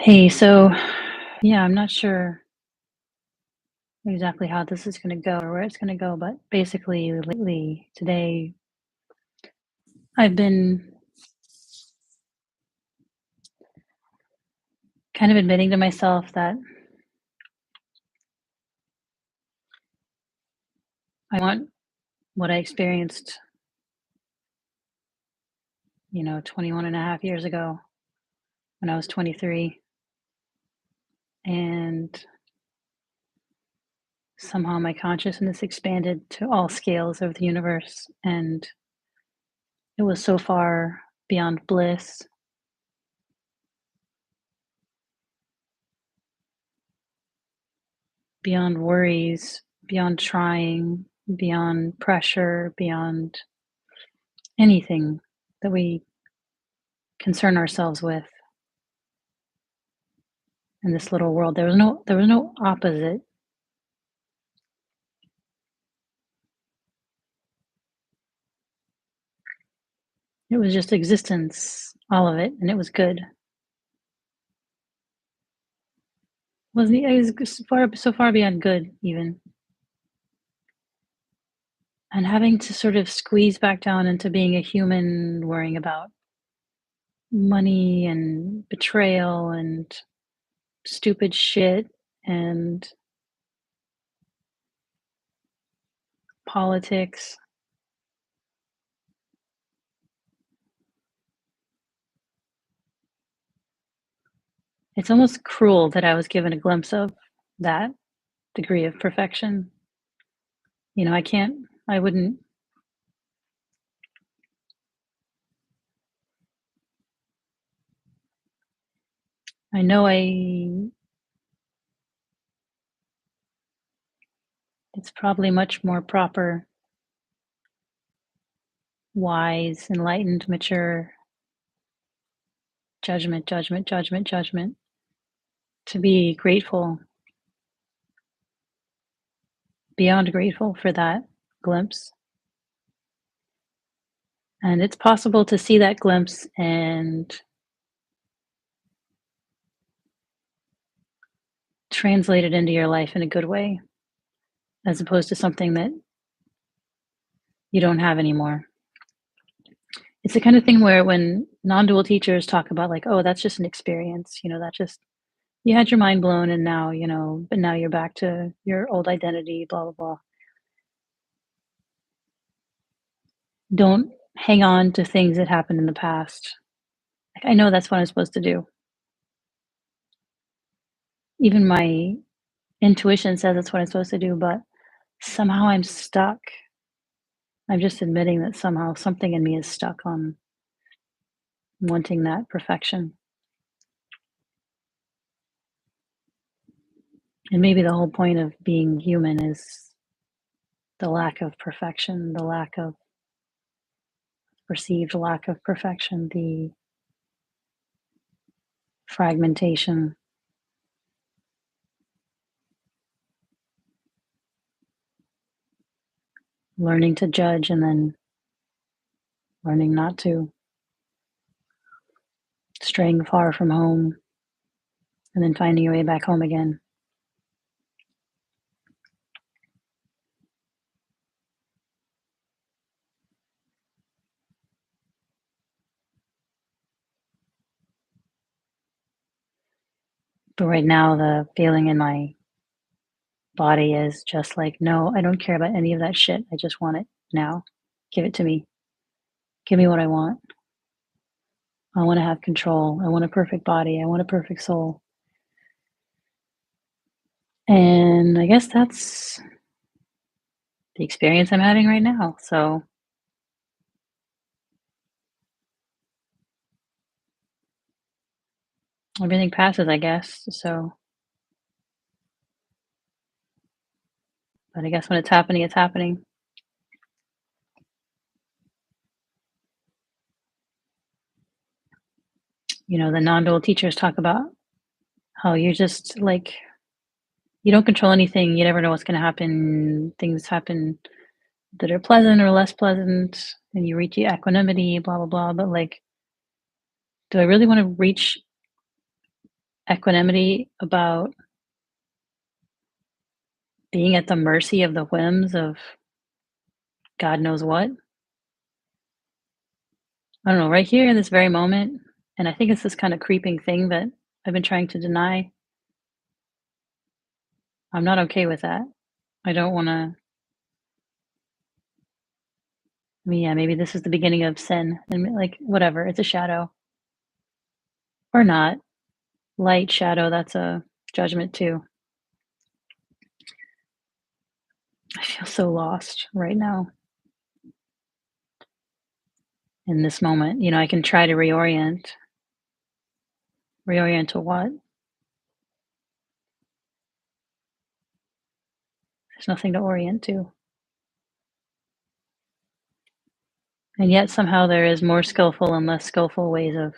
Hey, so yeah, I'm not sure exactly how this is going to go or where it's going to go, but basically, lately, today, I've been kind of admitting to myself that I want what I experienced, 21 and a half years ago when I was 23. And somehow my consciousness expanded to all scales of the universe. And it was so far beyond bliss, beyond worries, beyond trying, beyond pressure, beyond anything that we concern ourselves with in this little world. There was no opposite. It was just existence, all of it, and it was good. Wasn't it was so far beyond good even. And having to sort of squeeze back down into being a human, worrying about money and betrayal and stupid shit and politics. It's almost cruel that I was given a glimpse of that degree of perfection. I can't, I wouldn't, I know it's probably much more proper, wise, enlightened, mature judgment, judgment, judgment, judgment to be grateful, beyond grateful for that glimpse. And it's possible to see that glimpse and translate it into your life in a good way, as opposed to something that you don't have anymore. It's the kind of thing where when non-dual teachers talk about like, oh, that's just an experience, that just you had your mind blown and now, but now you're back to your old identity, blah, blah, blah. Don't hang on to things that happened in the past. Like, I know that's what I'm supposed to do. Even my intuition says that's what I'm supposed to do, but somehow I'm stuck. I'm just admitting that somehow something in me is stuck on wanting that perfection. And maybe the whole point of being human is the lack of perfection, the lack of perceived lack of perfection, the fragmentation, learning to judge and then learning not to, straying far from home and then finding your way back home again. But right now, the feeling in my body is just like, no, I don't care about any of that shit. I just want it now. Give it to me. Give me what I want. I want to have control. I want a perfect body. I want a perfect soul. And I guess that's the experience I'm having right now. So everything passes, I guess. So, but I guess when it's happening, it's happening. The non dual teachers talk about how you're just like, you don't control anything. You never know what's going to happen. Things happen that are pleasant or less pleasant, and you reach equanimity, blah, blah, blah. But like, do I really want to reach equanimity about being at the mercy of the whims of God knows what. I don't know, right here in this very moment, and I think it's this kind of creeping thing that I've been trying to deny. I'm not okay with that. I don't wanna I mean, yeah, maybe this is the beginning of sin and, like, whatever, it's a shadow or not. Light, shadow, that's a judgment too. I feel so lost right now in this moment. I can try to reorient. Reorient to what? There's nothing to orient to. And yet somehow there is more skillful and less skillful ways of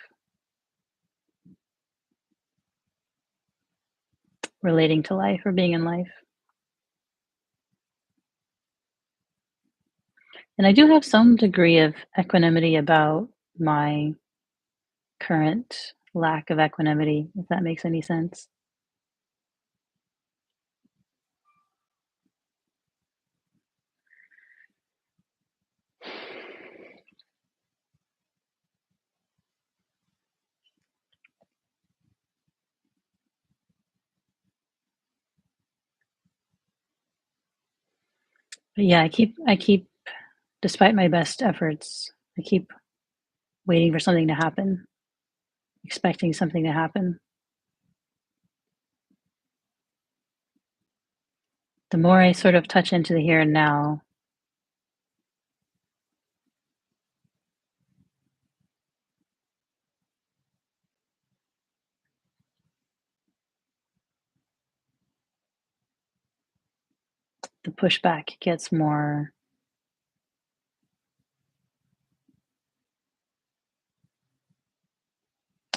relating to life or being in life. And I do have some degree of equanimity about my current lack of equanimity, if that makes any sense. But yeah, I keep despite my best efforts, I keep waiting for something to happen, expecting something to happen. The more I sort of touch into the here and now, the pushback gets more,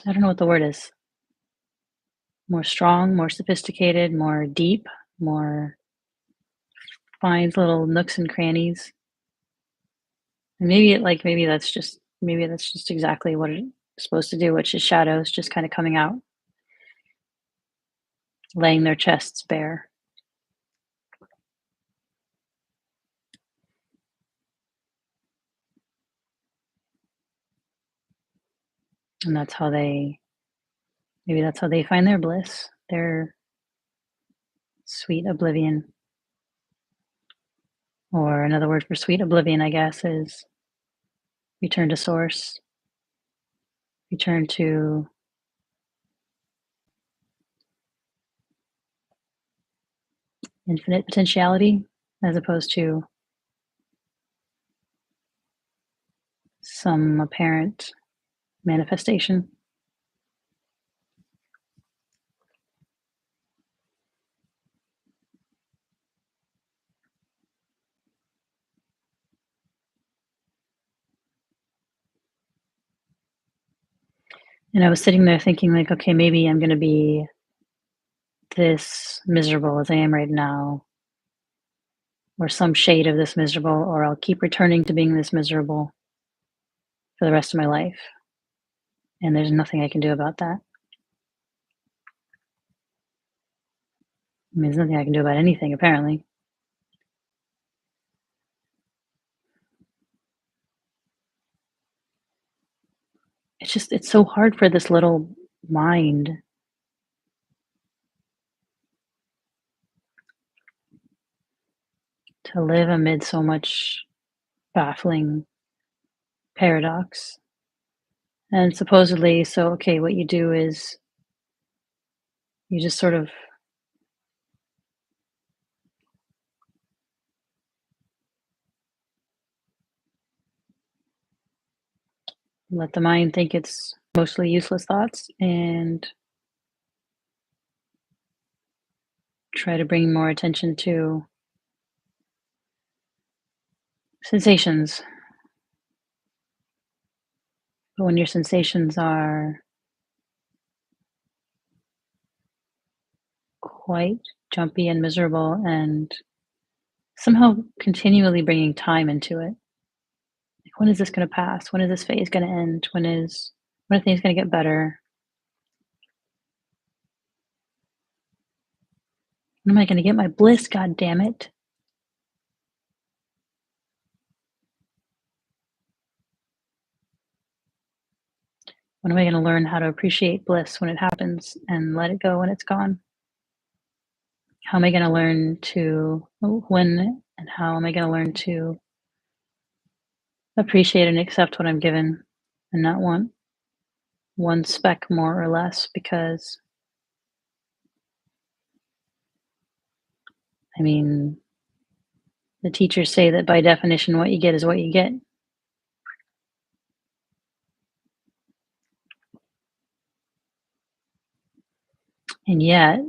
I don't know what the word is, more strong, more sophisticated, more deep, more finds little nooks and crannies. And maybe that's just exactly what it's supposed to do, which is shadows just kind of coming out, laying their chests bare. And that's how they find their bliss, their sweet oblivion. Or another word for sweet oblivion, I guess, is return to source, return to infinite potentiality as opposed to some apparent manifestation. And I was sitting there thinking, like, okay, maybe I'm going to be this miserable as I am right now, or some shade of this miserable, or I'll keep returning to being this miserable for the rest of my life. And there's nothing I can do about that. I mean, there's nothing I can do about anything, apparently. It's so hard for this little mind to live amid so much baffling paradox. And supposedly, so okay, what you do is you just sort of let the mind think it's mostly useless thoughts and try to bring more attention to sensations. But when your sensations are quite jumpy and miserable and somehow continually bringing time into it, like when is this going to pass? When is this phase going to end? When are things going to get better? When am I gonna get my bliss, god damn it? When am I gonna learn how to appreciate bliss when it happens and let it go when it's gone? How am I gonna learn to when and how am I gonna learn to appreciate and accept what I'm given and not want one speck more or less because, I mean, the teachers say that by definition, what you get is what you get. And yet,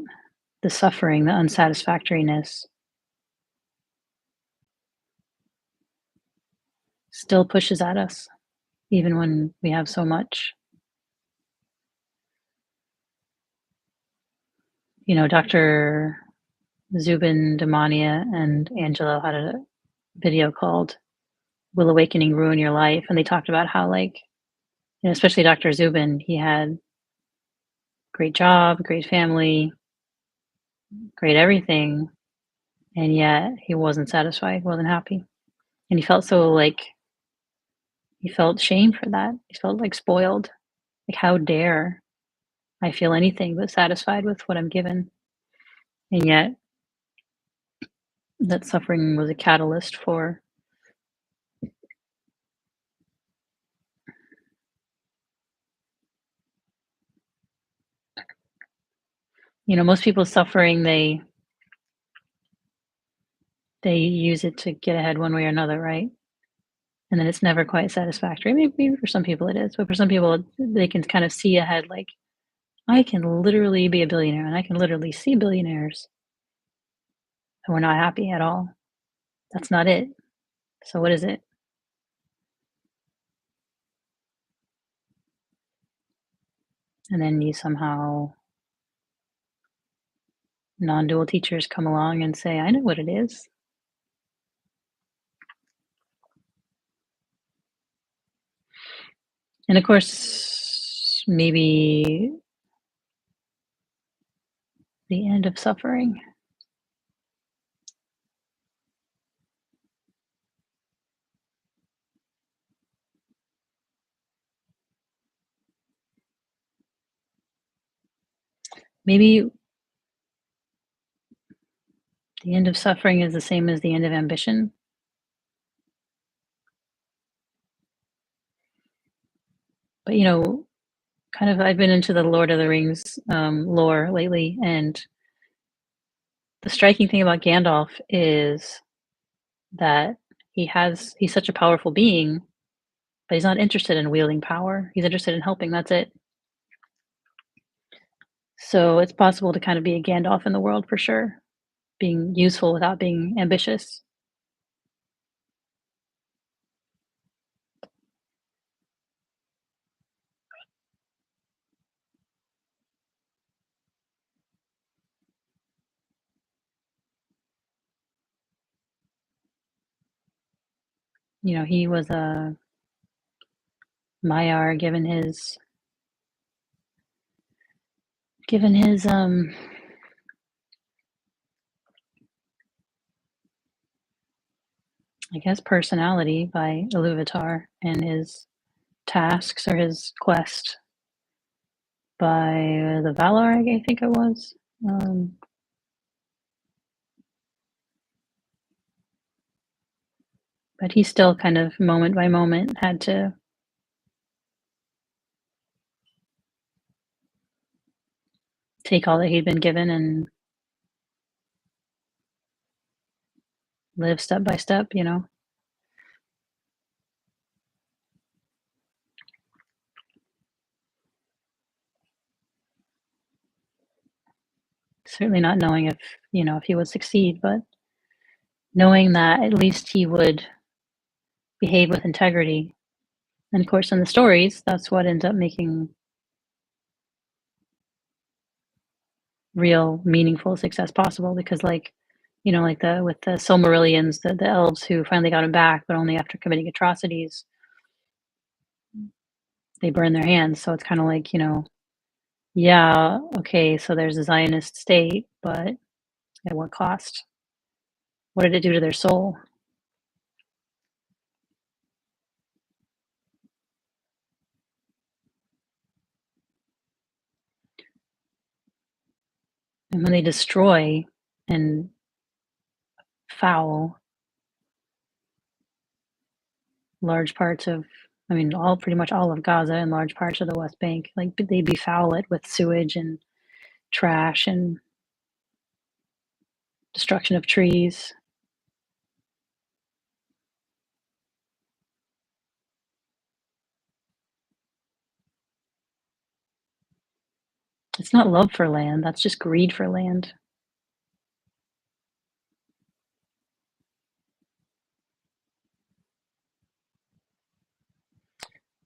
the suffering, the unsatisfactoriness still pushes at us, even when we have so much. You know, Dr. Zubin Damania and Angelo had a video called Will Awakening Ruin Your Life? And they talked about how, like, you know, especially Dr. Zubin, he had great job, great family, great everything, and yet he wasn't satisfied, wasn't happy. And he felt so like he felt shame for that. He felt like spoiled. Like, how dare I feel anything but satisfied with what I'm given? And yet, that suffering was a catalyst for, you know, most people's suffering, they use it to get ahead one way or another, right? And then it's never quite satisfactory. Maybe for some people it is, but for some people, they can kind of see ahead, like, I can literally be a billionaire and I can literally see billionaires and we're not happy at all. That's not it. So what is it? And then you somehow non-dual teachers come along and say, I know what it is. And of course, maybe the end of suffering. Maybe the end of suffering is the same as the end of ambition. But you know, kind of, I've been into the Lord of the Rings lore lately, and the striking thing about Gandalf is that he's such a powerful being, but he's not interested in wielding power. He's interested in helping. That's it. So it's possible to kind of be a Gandalf in the world for sure, being useful without being ambitious. You know, he was a Maiar given his I guess personality by Iluvatar and his tasks or his quest by the Valar, I think it was. Um, but he still kind of moment by moment had to take all that he'd been given and live step by step, you know. Certainly not knowing if, you know, if he would succeed, but knowing that at least he would behave with integrity. And of course, in the stories, that's what ends up making real meaningful success possible because, like, you know, like the with the Silmarillions, the elves who finally got him back, but only after committing atrocities, they burn their hands. So it's kind of like, you know, yeah, okay, so there's a Zionist state, but At what cost? What did it do to their soul? And when they destroy and foul large parts of, I mean, all pretty much all of Gaza and large parts of the West Bank, like they befoul it with sewage and trash and destruction of trees. It's not love for land, that's just greed for land.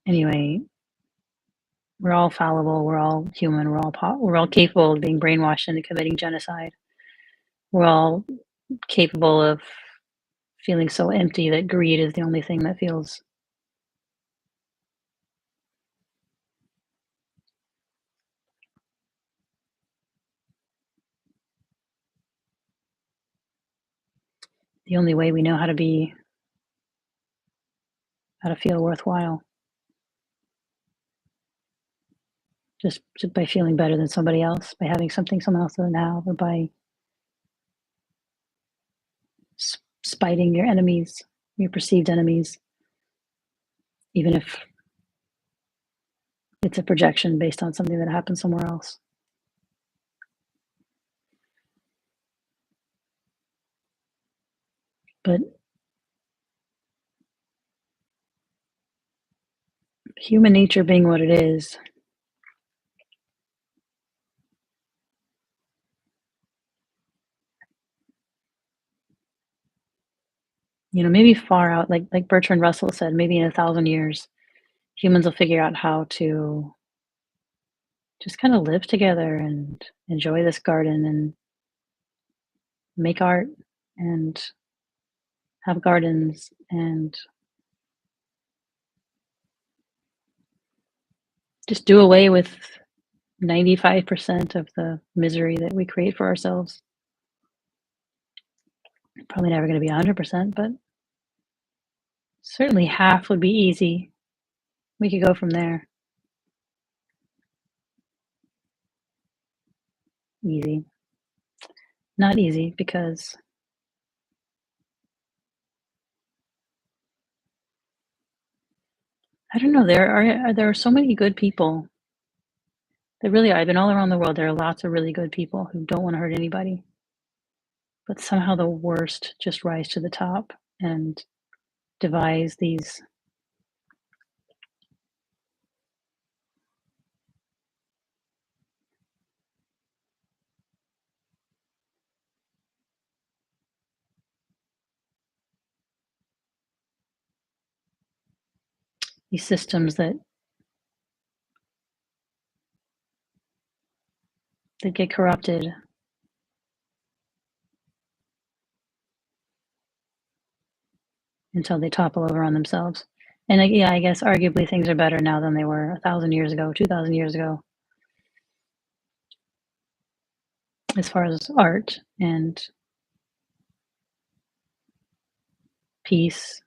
Anyway, we're all fallible, we're all human, we're all capable of being brainwashed into committing genocide. We're all capable of feeling so empty that greed is the only thing that feels. The only way we know how to feel worthwhile. Just by feeling better than somebody else, by having something someone else doesn't have, or by spiting your enemies, your perceived enemies, even if it's a projection based on something that happened somewhere else. But human nature being what it is, maybe far out, like Bertrand Russell said, maybe in 1,000 years, humans will figure out how to just kind of live together and enjoy this garden and make art and have gardens and just do away with 95% of the misery that we create for ourselves. Probably never going to be 100%, but certainly half would be easy. We could go from there. Easy. Not easy because I don't know, there are so many good people. There really are. I've been all around the world. There are lots of really good people who don't want to hurt anybody. But somehow the worst just rise to the top and devise these systems that get corrupted until they topple over on themselves. And yeah, I guess arguably things are better now than they were 1,000 years ago, 2,000 years ago, as far as art and peace,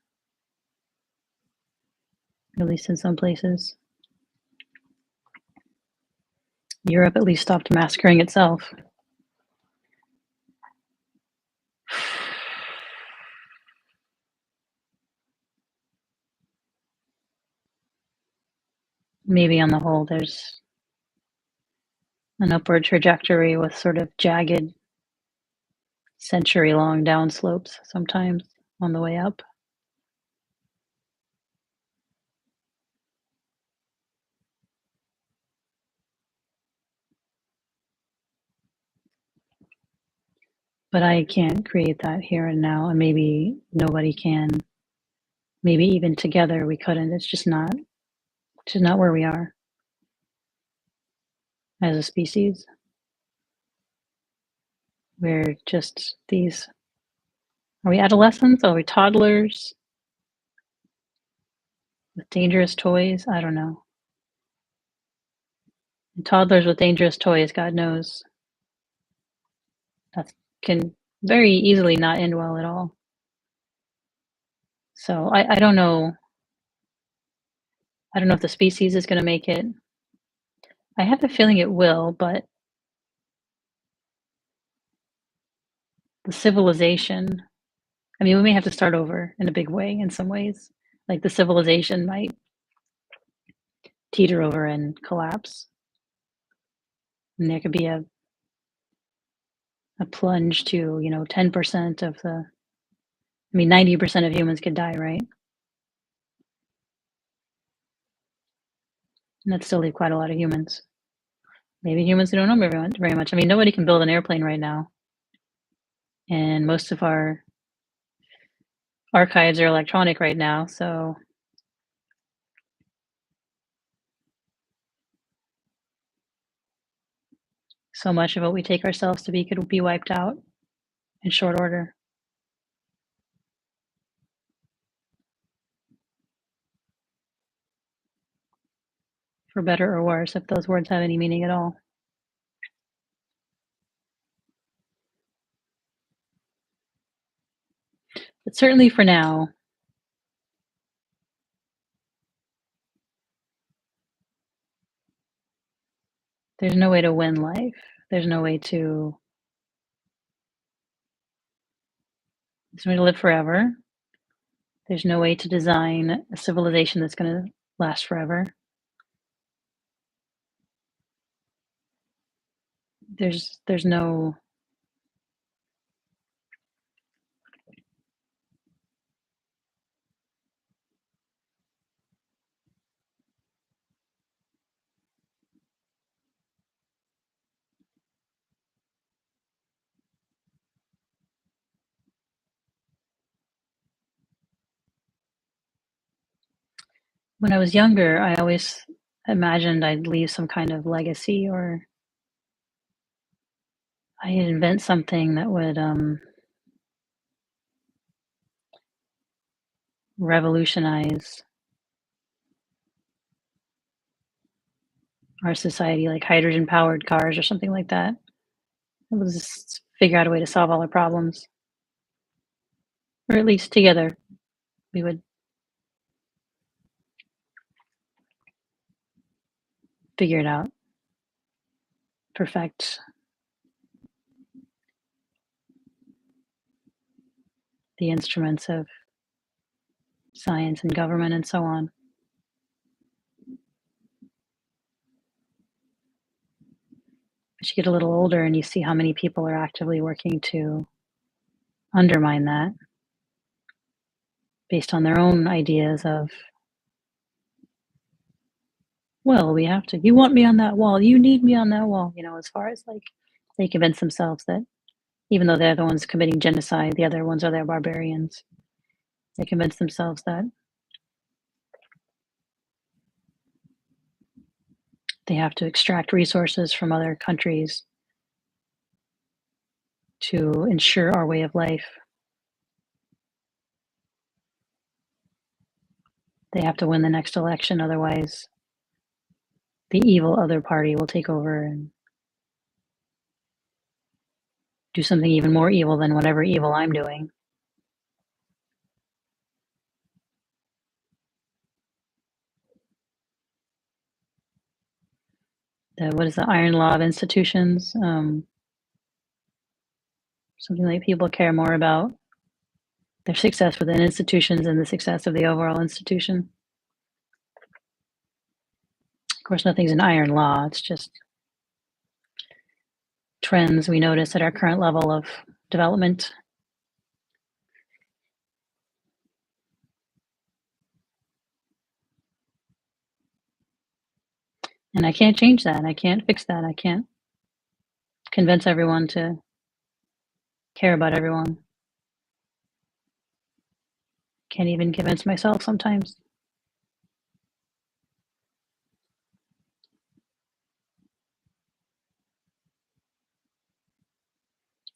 at least in some places. Europe at least stopped massacring itself. Maybe on the whole, there's an upward trajectory with sort of jagged, century-long downslopes sometimes on the way up. But I can't create that here and now, and maybe nobody can. Maybe even together we couldn't. It's just not where we are as a species. We're just these. Are we adolescents? Are we toddlers with dangerous toys? I don't know. And toddlers with dangerous toys, God knows. can very easily not end well at all. So I don't know. I don't know if the species is going to make it. I have a feeling it will, but the civilization, I mean, we may have to start over in a big way in some ways. Like the civilization might teeter over and collapse. And there could be a plunge to, 10% of I mean, 90% of humans could die, right? And that'd still leave quite a lot of humans. Maybe humans who don't know very much. I mean, nobody can build an airplane right now. And most of our archives are electronic right now. So much of what we take ourselves to be could be wiped out in short order, for better or worse, if those words have any meaning at all. But certainly for now, there's no way to win life. There's no way to there's no way to live forever. There's no way to design a civilization that's going to last forever. There's no When I was younger, I always imagined I'd leave some kind of legacy, or I'd invent something that would revolutionize our society, like hydrogen powered cars or something like that. It was just figure out a way to solve all our problems, or at least together we would figure it out, perfect the instruments of science and government and so on. As you get a little older and you see how many people are actively working to undermine that based on their own ideas of, well, we have to, you want me on that wall, you need me on that wall, as far as like they convince themselves that even though they're the ones committing genocide, the other ones are their barbarians. They convince themselves that they have to extract resources from other countries to ensure our way of life. They have to win the next election, otherwise, the evil other party will take over and do something even more evil than whatever evil I'm doing. What is the iron law of institutions? Something like people care more about their success within institutions and the success of the overall institution. Of course, nothing's an iron law. It's just trends we notice at our current level of development. And I can't change that. I can't fix that. I can't convince everyone to care about everyone. Can't even convince myself sometimes.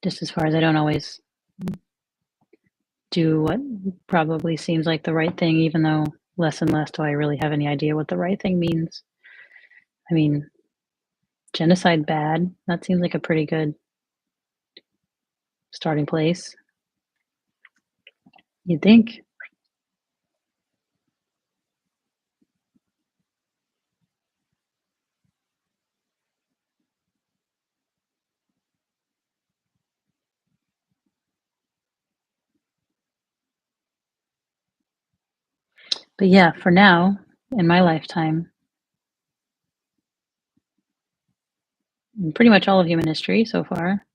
Just as far as I don't always do what probably seems like the right thing, even though less and less do I really have any idea what the right thing means. I mean, genocide bad. That seems like a pretty good starting place. You'd think. But yeah, for now, in my lifetime, and pretty much all of human history so far,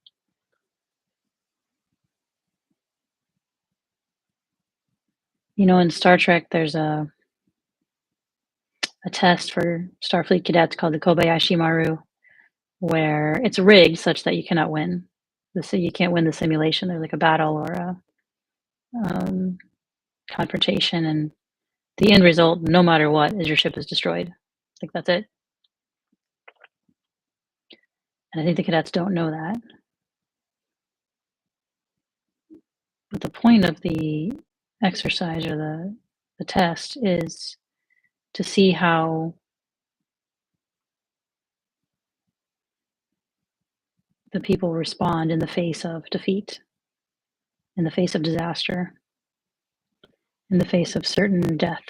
in Star Trek, there's a test for Starfleet cadets called the Kobayashi Maru, where it's rigged such that you cannot win. You can't win the simulation. There's like a battle or a um, confrontation, and the end result, no matter what, is your ship is destroyed. Like that's it. And I think the cadets don't know that. But the point of the exercise or the test is to see how the people respond in the face of defeat, in the face of disaster, in the face of certain death.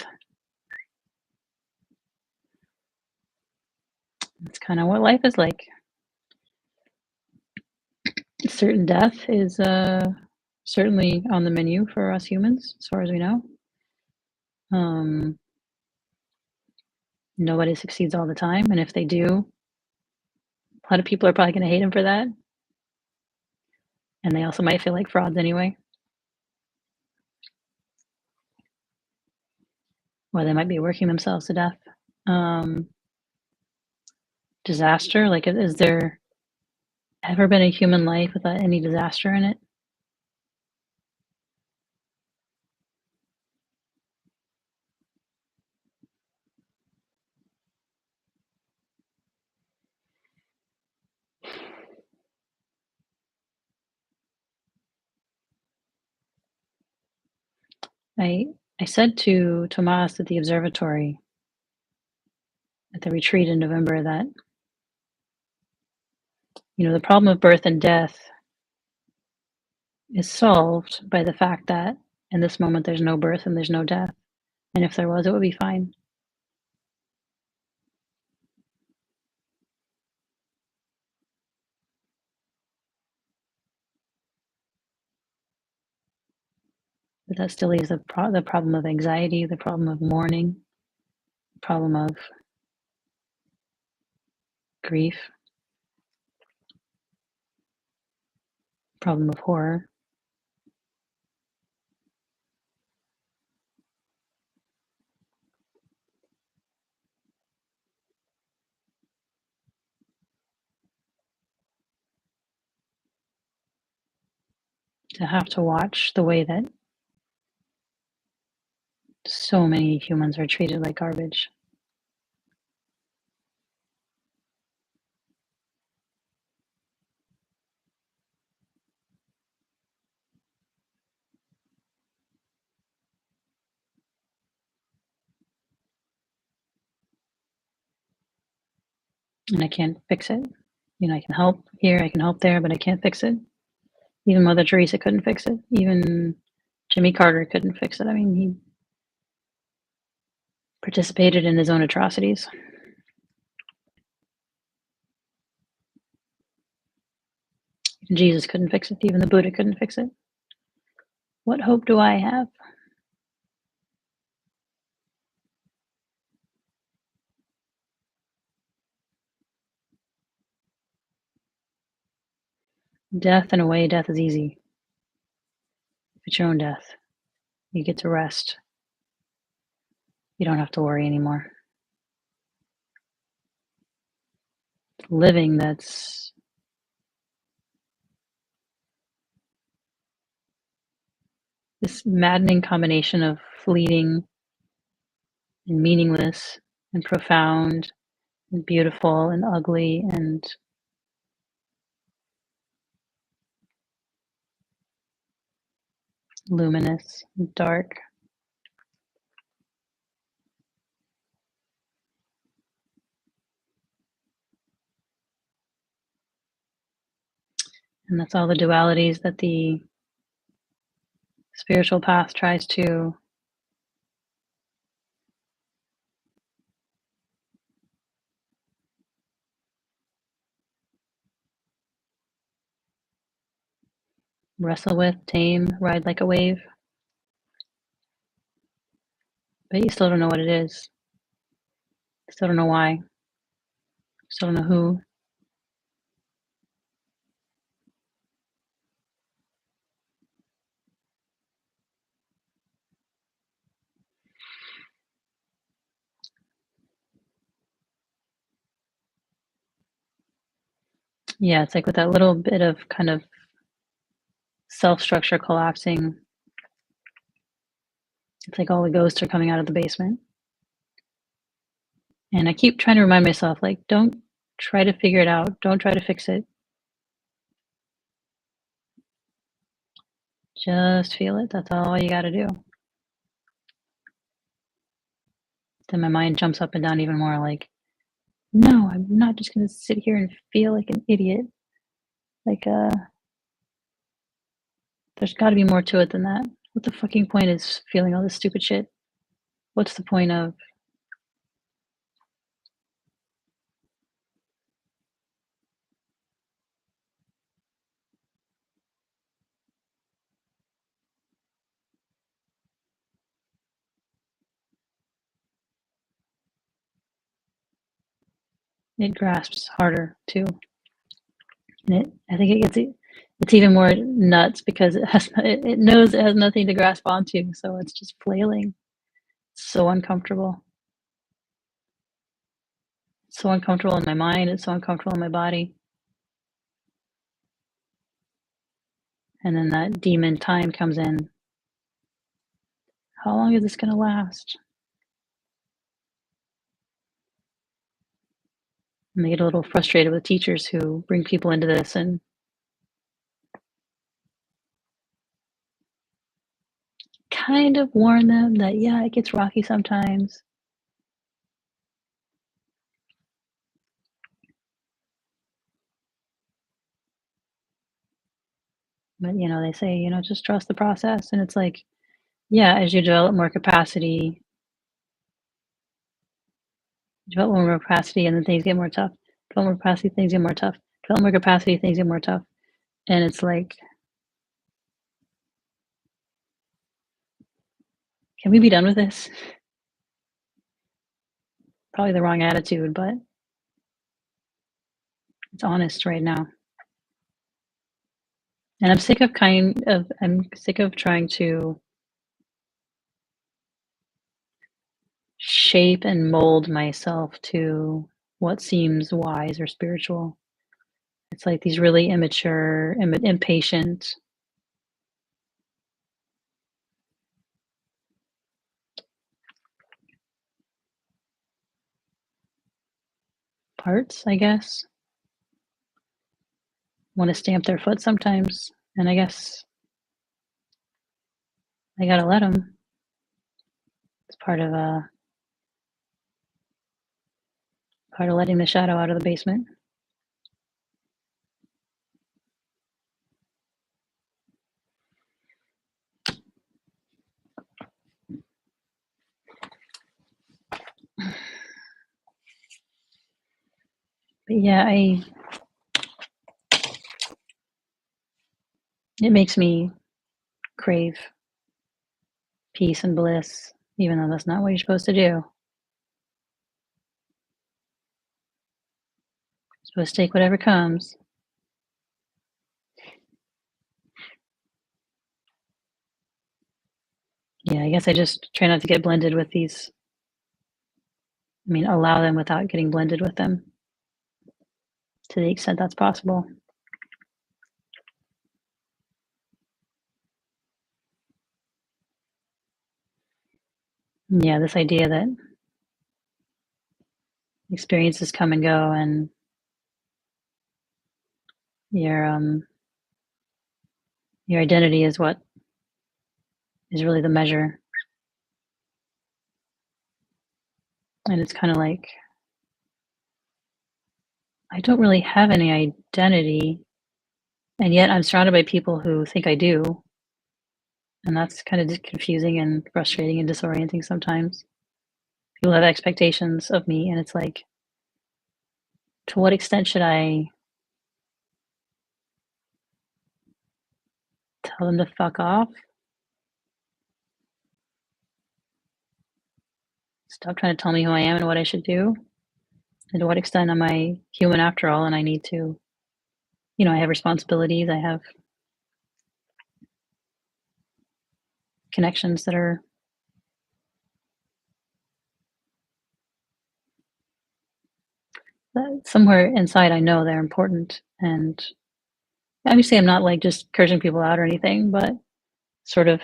It's kind of what life is like. Certain death is certainly on the menu for us humans, as far as we know. Nobody succeeds all the time, and if they do, a lot of people are probably going to hate them for that, and they also might feel like frauds anyway. Or they might be working themselves to death. Disaster, like, is there ever been a human life without any disaster in it? I said to Tomas at the observatory at the retreat in November that, the problem of birth and death is solved by the fact that in this moment there's no birth and there's no death. And if there was, it would be fine. But that still leaves the problem of anxiety, the problem of mourning, the problem of grief, problem of horror. To have to watch the way that so many humans are treated like garbage. And I can't fix it. I can help here, I can help there, but I can't fix it. Even Mother Teresa couldn't fix it. Even Jimmy Carter couldn't fix it. I mean, he participated in his own atrocities. Even Jesus couldn't fix it. Even the Buddha couldn't fix it. What hope do I have? Death, in a way, death is easy. It's your own death. You get to rest. You don't have to worry anymore. Living, that's this maddening combination of fleeting and meaningless and profound and beautiful and ugly and luminous and dark. And that's all the dualities that the spiritual path tries to wrestle with, tame, ride like a wave. But you still don't know what it is. Still don't know why. Still don't know who. Yeah, it's like with that little bit of kind of self-structure collapsing, it's like all the ghosts are coming out of the basement. And I keep trying to remind myself, like, don't try to figure it out. Don't try to fix it. Just feel it. That's all you got to do. Then my mind jumps up and down even more like, no, I'm not just going to sit here and feel like an idiot. Like, there's got to be more to it than that. What the fucking point is feeling all this stupid shit? What's the point of it grasps harder too. And I think it's even more nuts because it knows it has nothing to grasp onto, so it's just flailing. It's so uncomfortable. It's so uncomfortable in my mind. It's so uncomfortable in my body. And then that demon time comes in. How long is this going to last? And they get a little frustrated with teachers who bring people into this and kind of warn them that, yeah, it gets rocky sometimes. But, they say, just trust the process. And it's like, yeah, as you develop more capacity, and then things get more tough. Develop more capacity, things get more tough. Develop more capacity, things get more tough. And it's like, can we be done with this? Probably the wrong attitude, but it's honest right now. And I'm sick of trying to shape and mold myself to what seems wise or spiritual. It's like these really immature, impatient parts, I guess, want to stamp their foot sometimes. And I guess I gotta let them. It's part of letting the shadow out of the basement. But yeah, it makes me crave peace and bliss, even though that's not what you're supposed to do. You're supposed to take whatever comes. Yeah, I guess I just try not to get blended with these. I mean, allow them without getting blended with them to the extent that's possible. Yeah, this idea that experiences come and go, and your your identity is what is really the measure. And it's kind of like I don't really have any identity. and yet I'm surrounded by people who think I do, and that's kind of confusing and frustrating and disorienting sometimes. People have expectations of me, and it's like, to what extent should I tell them to fuck off? Stop trying to tell me who I am and what I should do? And to what extent am I human after all, and I need to, I have responsibilities, I have connections that somewhere inside I know they're important, and obviously I'm not, like, just cursing people out or anything, but sort of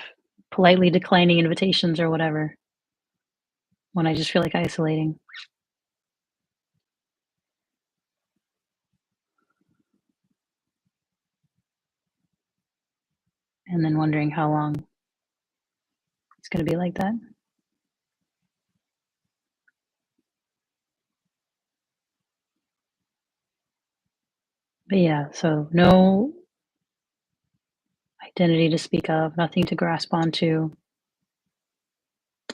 politely declining invitations or whatever when I just feel like isolating, and then wondering how long it's gonna be like that. But yeah, so no identity to speak of, nothing to grasp onto,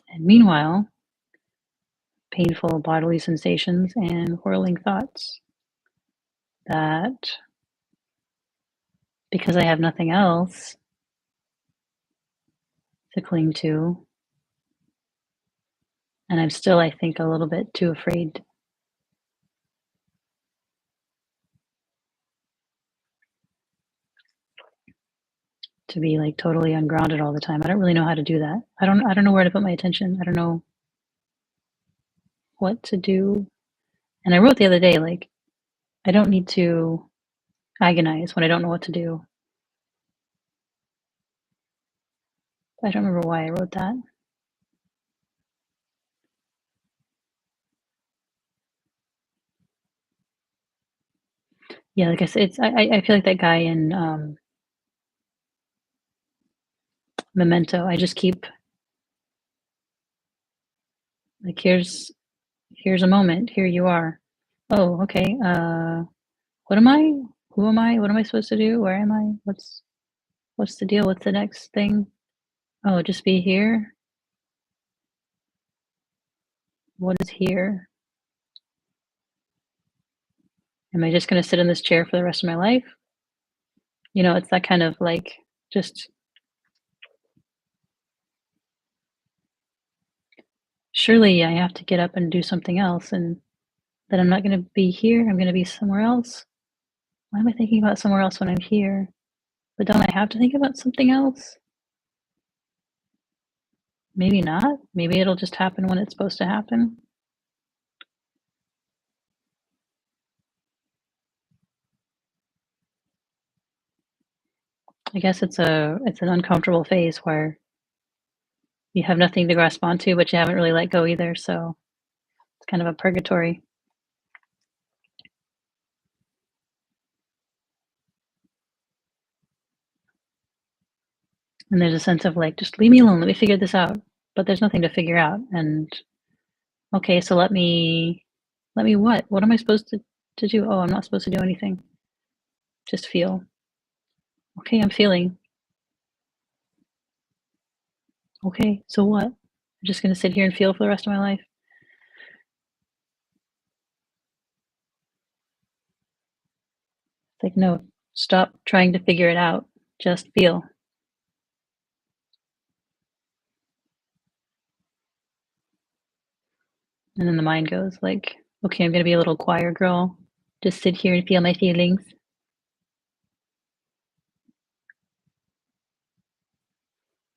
and meanwhile, painful bodily sensations and whirling thoughts that, because I have nothing else to cling to, and I'm still, I think, a little bit too afraid to be, like, totally ungrounded all the time. I don't really know how to do that. I don't know where to put my attention. I don't know what to do. And I wrote the other day, like, I don't need to agonize when I don't know what to do. I don't remember why I wrote that. Yeah, like I said, I feel like that guy in, Memento. I just keep like, here's a moment, here you are. Oh, okay, what am I? Who am I? What am I supposed to do? Where am I? What's the deal? What's the next thing? Oh, just be here? What is here? Am I just gonna sit in this chair for the rest of my life? It's that kind of, like, just surely I have to get up and do something else, and that I'm not gonna be here, I'm gonna be somewhere else. Why am I thinking about somewhere else when I'm here? But don't I have to think about something else? Maybe not. Maybe it'll just happen when it's supposed to happen. I guess it's an uncomfortable phase where you have nothing to grasp onto, but you haven't really let go either, so it's kind of a purgatory. And there's a sense of, like, just leave me alone, let me figure this out. But there's nothing to figure out. And okay, so let me what? What am I supposed to do? Oh, I'm not supposed to do anything. Just feel. Okay, I'm feeling. Okay, so what? I'm just gonna sit here and feel for the rest of my life. It's like, no, stop trying to figure it out. Just feel. And then the mind goes like, okay, I'm gonna be a little choir girl. Just sit here and feel my feelings.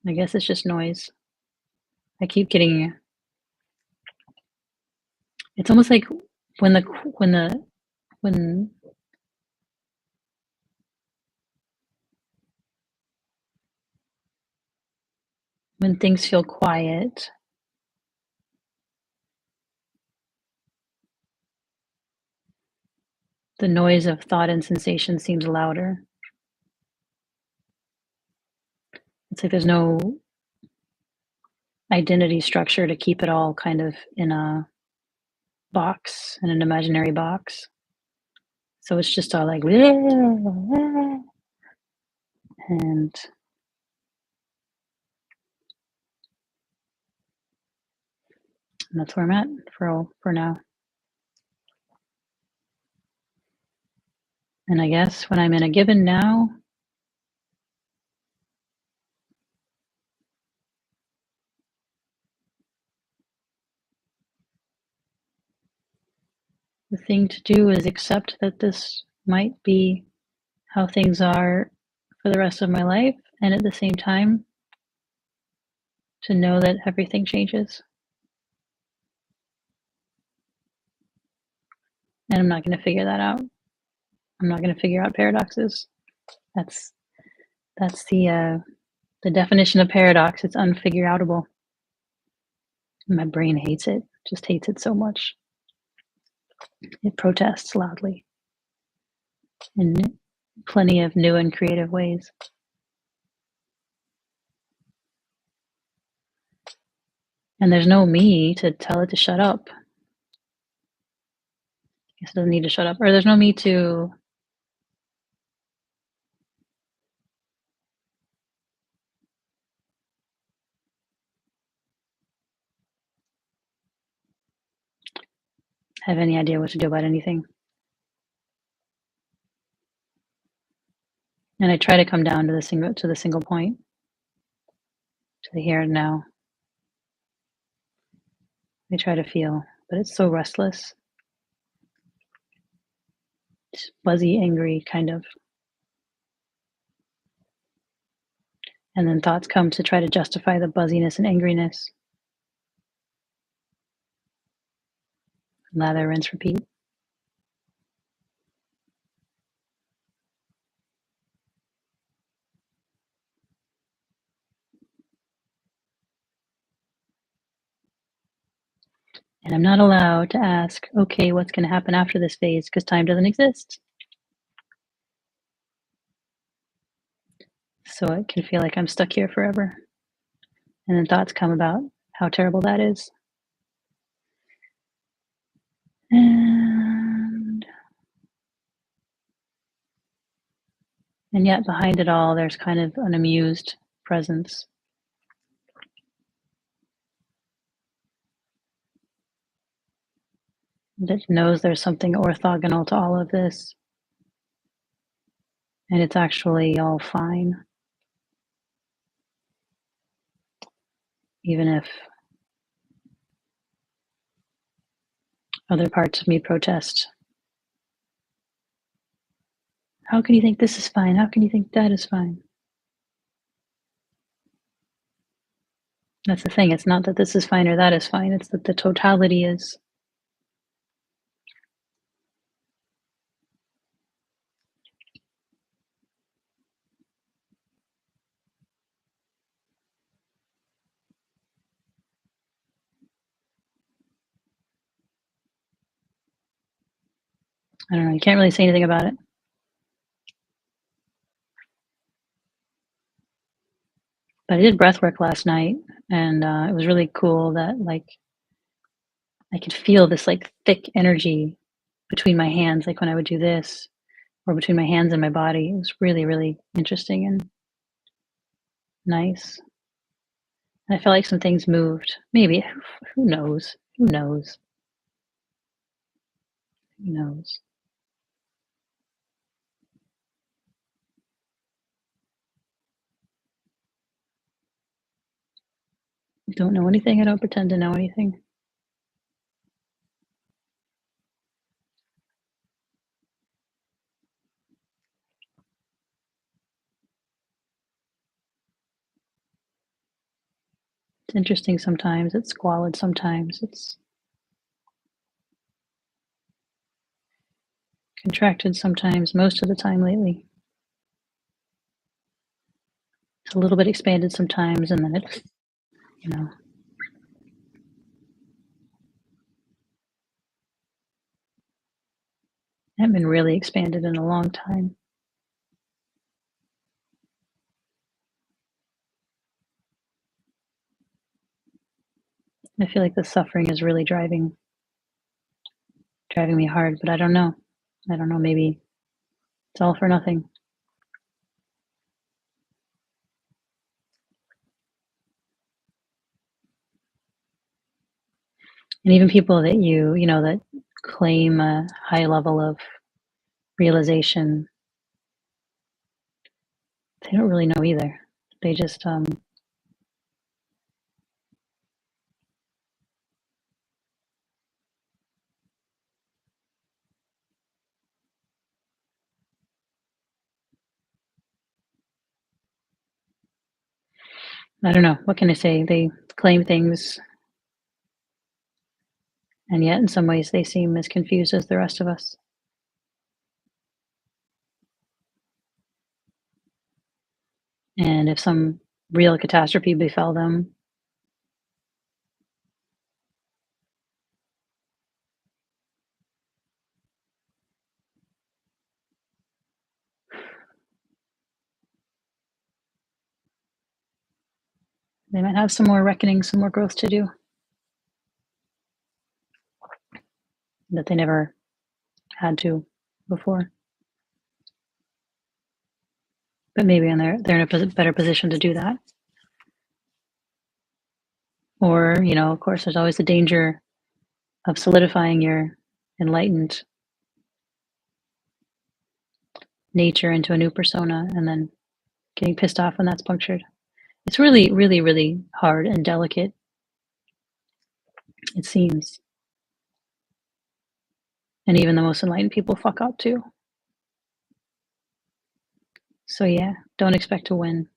I guess it's just noise. I keep getting it's almost like when the when the when when things feel quiet, the noise of thought and sensation seems louder. It's like there's no identity structure to keep it all kind of in a box, in an imaginary box. So it's just all like, And that's where I'm at for now. And I guess when I'm in a given now, the thing to do is accept that this might be how things are for the rest of my life, and at the same time, to know that everything changes. And I'm not going to figure that out. I'm not going to figure out paradoxes. That's the definition of paradox. It's unfigureoutable. My brain hates it. Just hates it so much. It protests loudly in plenty of new and creative ways. And there's no me to tell it to shut up. I guess it doesn't need to shut up. Or there's no me to have any idea what to do about anything. And I try to come down to the single point, to the here and now. I try to feel, but it's so restless. It's buzzy, angry, kind of. And then thoughts come to try to justify the buzziness and angriness. Lather, rinse, repeat. And I'm not allowed to ask, okay, what's going to happen after this phase? Because time doesn't exist. So it can feel like I'm stuck here forever. And then thoughts come about how terrible that is. And yet behind it all, there's kind of an amused presence. That knows there's something orthogonal to all of this. And it's actually all fine. Even if other parts of me protest. How can you think this is fine? How can you think that is fine? That's the thing. It's not that this is fine or that is fine. It's that the totality is. I don't know. You can't really say anything about it. But I did breath work last night, and it was really cool that like I could feel this like thick energy between my hands, like when I would do this, or between my hands and my body. It was really, really interesting and nice. And I felt like some things moved. Maybe. Who knows? Who knows? Who knows? I don't know anything. I don't pretend to know anything. It's interesting sometimes. It's squalid sometimes. It's contracted sometimes, most of the time lately. It's a little bit expanded sometimes, and then it's, you know, I haven't been really expanded in a long time. I feel like the suffering is really driving me hard, but I don't know. I don't know. Maybe it's all for nothing. And even people that that claim a high level of realization, they don't really know either. They just, I don't know, what can I say? They claim things, and yet in some ways they seem as confused as the rest of us. And if some real catastrophe befell them, they might have some more reckoning, some more growth to do that they never had to before. But maybe they're in a better position to do that. Or, of course, there's always the danger of solidifying your enlightened nature into a new persona and then getting pissed off when that's punctured. It's really, really, really hard and delicate, it seems. And even the most enlightened people fuck up too. So yeah, don't expect to win.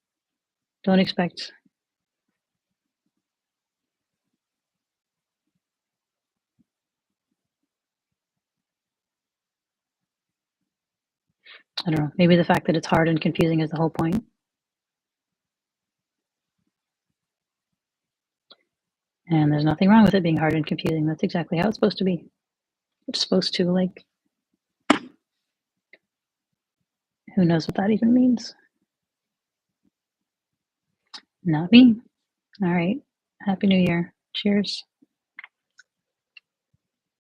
Don't expect I don't know, maybe the fact that it's hard and confusing is the whole point. And there's nothing wrong with it being hard and confusing. That's exactly how it's supposed to be. It's supposed to, like, who knows what that even means? Not me. All right. Happy New Year. Cheers.